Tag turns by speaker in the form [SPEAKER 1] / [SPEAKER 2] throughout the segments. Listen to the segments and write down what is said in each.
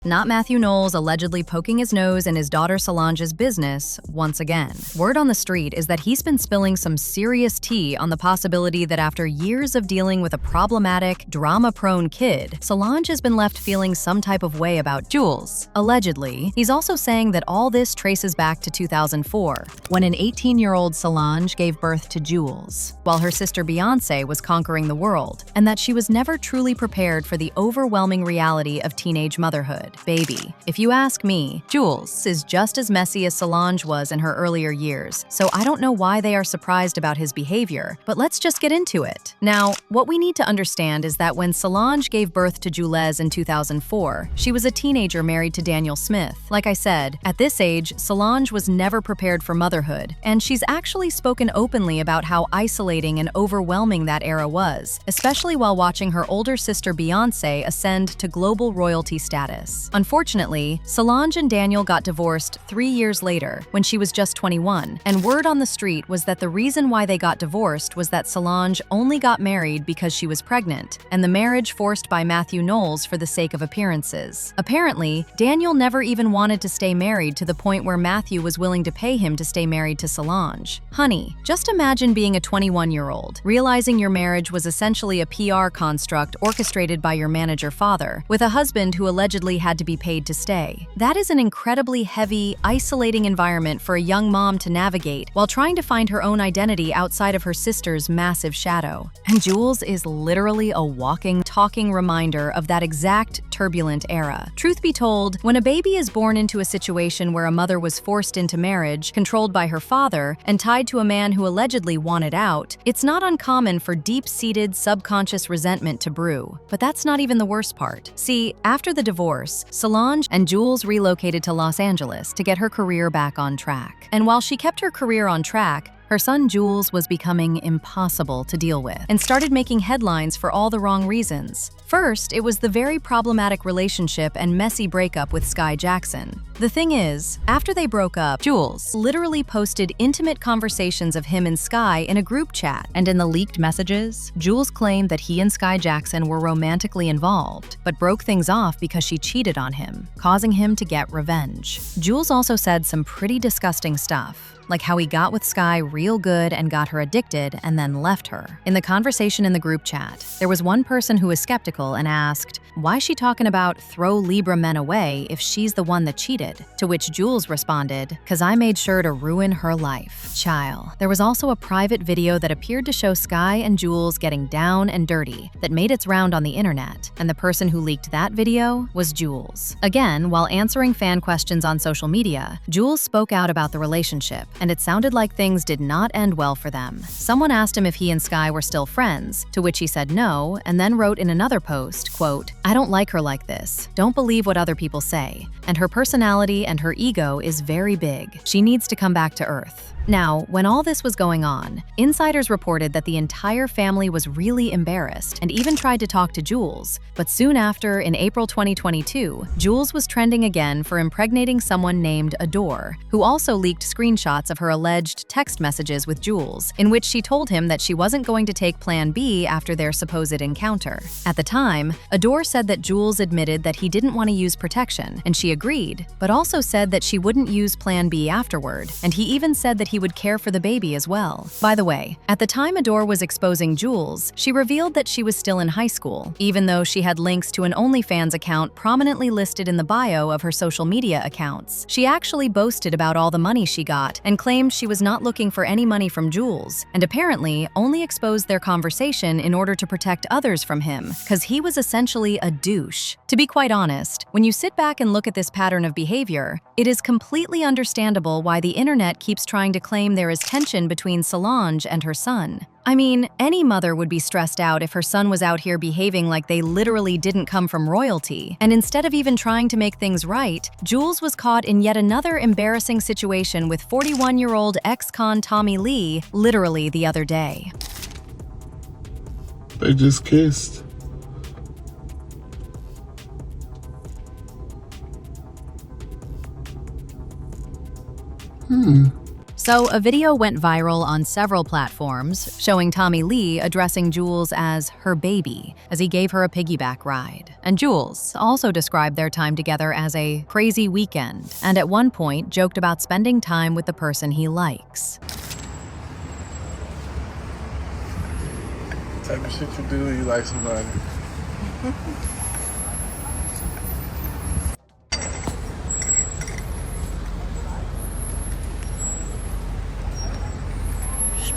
[SPEAKER 1] Not Matthew Knowles allegedly poking his nose in his daughter Solange's business once again. Word on the street is that he's been spilling some serious tea on the possibility that after years of dealing with a problematic, drama-prone kid, Solange has been left feeling some type of way about Julez. Allegedly, he's also saying that all this traces back to 2004, when an 18-year-old Solange gave birth to Julez, while her sister Beyoncé was conquering the world, and that she was never truly prepared for the overwhelming reality of teenage motherhood. Baby, if you ask me, Julez is just as messy as Solange was in her earlier years, so I don't know why they are surprised about his behavior, but let's just get into it. Now, what we need to understand is that when Solange gave birth to Julez in 2004, she was a teenager married to Daniel Smith. Like I said, at this age, Solange was never prepared for motherhood, and she's actually spoken openly about how isolating and overwhelming that era was, especially while watching her older sister Beyoncé ascend to global royalty status. Unfortunately, Solange and Daniel got divorced 3 years later, when she was just 21, and word on the street was that the reason why they got divorced was that Solange only got married because she was pregnant, and the marriage forced by Matthew Knowles for the sake of appearances. Apparently, Daniel never even wanted to stay married to the point where Matthew was willing to pay him to stay married to Solange. Honey, just imagine being a 21-year-old, realizing your marriage was essentially a PR construct orchestrated by your manager father, with a husband who allegedly had to be paid to stay. That is an incredibly heavy, isolating environment for a young mom to navigate while trying to find her own identity outside of her sister's massive shadow. And Julez is literally a walking, talking reminder of that exact turbulent era. Truth be told, when a baby is born into a situation where a mother was forced into marriage, controlled by her father, and tied to a man who allegedly wanted out, it's not uncommon for deep-seated, subconscious resentment to brew. But that's not even the worst part. See, after the divorce, Solange and Julez relocated to Los Angeles to get her career back on track. And while she kept her career on track, her son Julez was becoming impossible to deal with and started making headlines for all the wrong reasons. First, it was the very problematic relationship and messy breakup with Skai Jackson. The thing is, after they broke up, Julez literally posted intimate conversations of him and Skai in a group chat, and in the leaked messages, Julez claimed that he and Skai Jackson were romantically involved, but broke things off because she cheated on him, causing him to get revenge. Julez also said some pretty disgusting stuff, like how he got with Skai real good and got her addicted and then left her. In the conversation in the group chat, there was one person who was skeptical and asked, why is she talking about throw Libra men away if she's the one that cheated? To which Julez responded, cause I made sure to ruin her life. Child. There was also a private video that appeared to show Skai and Julez getting down and dirty that made its round on the internet, and the person who leaked that video was Julez. Again, while answering fan questions on social media, Julez spoke out about the relationship, and it sounded like things did not end well for them. Someone asked him if he and Skai were still friends, to which he said no, and then wrote in another post, quote, I don't like her like this. Don't believe what other people say. And her personality and her ego is very big. She needs to come back to earth. Now, when all this was going on, insiders reported that the entire family was really embarrassed and even tried to talk to Julez. But soon after, in April 2022, Julez was trending again for impregnating someone named Adore, who also leaked screenshots of her alleged text messages with Julez, in which she told him that she wasn't going to take Plan B after their supposed encounter. At the time, Adore said that Julez admitted that he didn't want to use protection, and she agreed, but also said that she wouldn't use Plan B afterward, and he even said that he would care for the baby as well. By the way, at the time Adore was exposing Julez, she revealed that she was still in high school, even though she had links to an OnlyFans account prominently listed in the bio of her social media accounts. She actually boasted about all the money she got and claimed she was not looking for any money from Julez, and apparently only exposed their conversation in order to protect others from him, cause he was essentially a douche. To be quite honest, when you sit back and look at this pattern of behavior, it is completely understandable why the internet keeps trying to claim there is tension between Solange and her son. I mean, any mother would be stressed out if her son was out here behaving like they literally didn't come from royalty. And instead of even trying to make things right, Julez was caught in yet another embarrassing situation with 41-year-old ex-con Tommy Lee literally the other day.
[SPEAKER 2] They just kissed.
[SPEAKER 1] So a video went viral on several platforms showing Tommy Lee addressing Julez as her baby as he gave her a piggyback ride. And Julez also described their time together as a crazy weekend, and at one point joked about spending time with the person he likes.
[SPEAKER 2] Type of shit you do when you like somebody.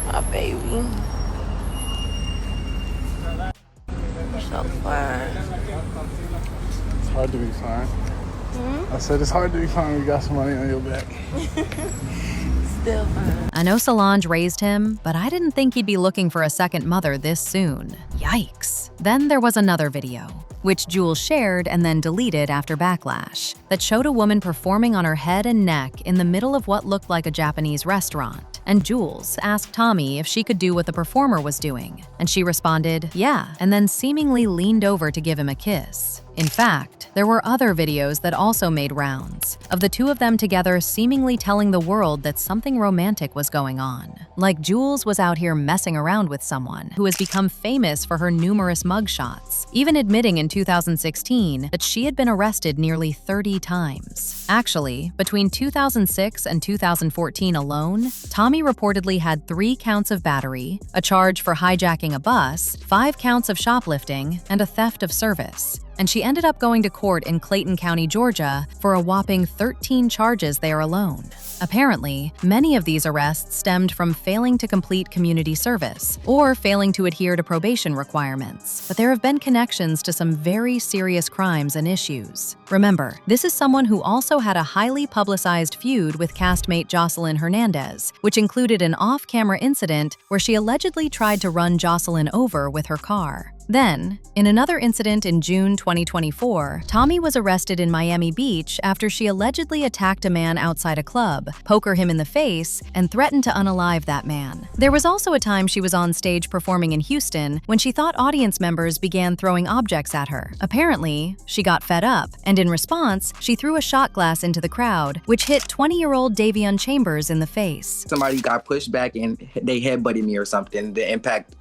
[SPEAKER 3] My baby. So fine.
[SPEAKER 2] It's hard to be fine. I said it's hard to be fine when you got somebody on your back.
[SPEAKER 3] Still fine.
[SPEAKER 1] I know Solange raised him, but I didn't think he'd be looking for a second mother this soon. Yikes. Then there was another video, which Julez shared and then deleted after backlash, that showed a woman performing on her head and neck in the middle of what looked like a Japanese restaurant. And Julez asked Tommy if she could do what the performer was doing, and she responded, yeah, and then seemingly leaned over to give him a kiss. In fact, there were other videos that also made rounds, of the two of them together seemingly telling the world that something romantic was going on. Like Julez was out here messing around with someone who has become famous for her numerous mugshots, even admitting in 2016 that she had been arrested nearly 30 times. Actually, between 2006 and 2014 alone, Tommy reportedly had 3 counts of battery, a charge for hijacking a bus, 5 counts of shoplifting, and a theft of service. And she ended up going to court in Clayton County, Georgia, for a whopping 13 charges there alone. Apparently, many of these arrests stemmed from failing to complete community service or failing to adhere to probation requirements, but there have been connections to some very serious crimes and issues. Remember, this is someone who also had a highly publicized feud with castmate Jocelyn Hernandez, which included an off-camera incident where she allegedly tried to run Jocelyn over with her car. Then, in another incident in June 2024, Tommy was arrested in Miami Beach after she allegedly attacked a man outside a club, poker him in the face, and threatened to unalive that man. There was also a time she was on stage performing in Houston when she thought audience members began throwing objects at her. Apparently, she got fed up, and in response, she threw a shot glass into the crowd, which hit 20-year-old Davion Chambers in the face.
[SPEAKER 4] Somebody got pushed back and they headbutted me or something. The impact,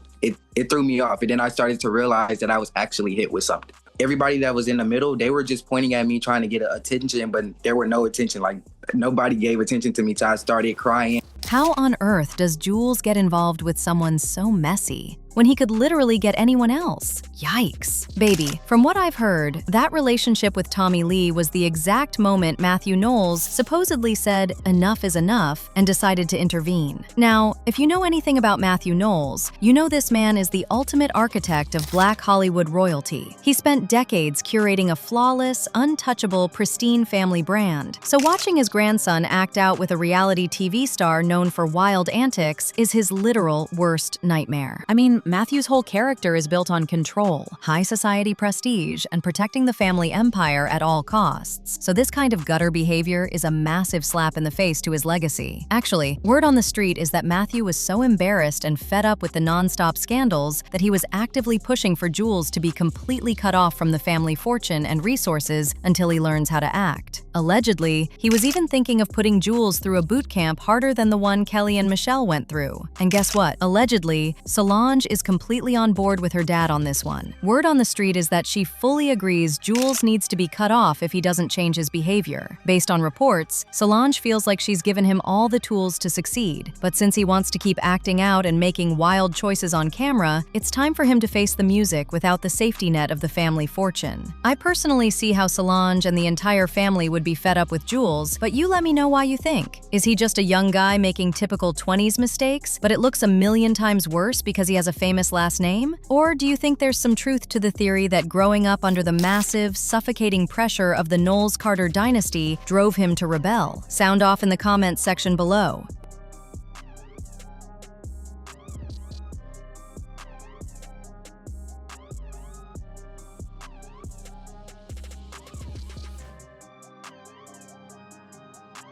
[SPEAKER 4] it threw me off. And then I started to realize that I was actually hit with something. Everybody that was in the middle, they were just pointing at me trying to get attention, but there were no attention. Like, nobody gave attention to me till I started crying.
[SPEAKER 1] How on earth does Julez get involved with someone so messy when he could literally get anyone else? Yikes. Baby, from what I've heard, that relationship with Tommy Lee was the exact moment Matthew Knowles supposedly said enough is enough and decided to intervene. Now, if you know anything about Matthew Knowles, you know this man is the ultimate architect of Black Hollywood royalty. He spent decades curating a flawless, untouchable, pristine family brand. So watching his grandson act out with a reality TV star known for wild antics is his literal worst nightmare. I mean, Matthew's whole character is built on control, high society prestige, and protecting the family empire at all costs. So this kind of gutter behavior is a massive slap in the face to his legacy. Actually, word on the street is that Matthew was so embarrassed and fed up with the non-stop scandals that he was actively pushing for Julez to be completely cut off from the family fortune and resources until he learns how to act. Allegedly, he was even thinking of putting Julez through a boot camp harder than the one Kelly and Michelle went through. And guess what? Allegedly, Solange is completely on board with her dad on this one. Word on the street is that she fully agrees Julez needs to be cut off if he doesn't change his behavior. Based on reports, Solange feels like she's given him all the tools to succeed, but since he wants to keep acting out and making wild choices on camera, it's time for him to face the music without the safety net of the family fortune. I personally see how Solange and the entire family would be fed up with Julez, but you let me know why you think. Is he just a young guy making typical 20s mistakes, but it looks a million times worse because he has a famous last name? Or do you think there's some truth to the theory that growing up under the massive, suffocating pressure of the Knowles-Carter dynasty drove him to rebel? Sound off in the comments section below.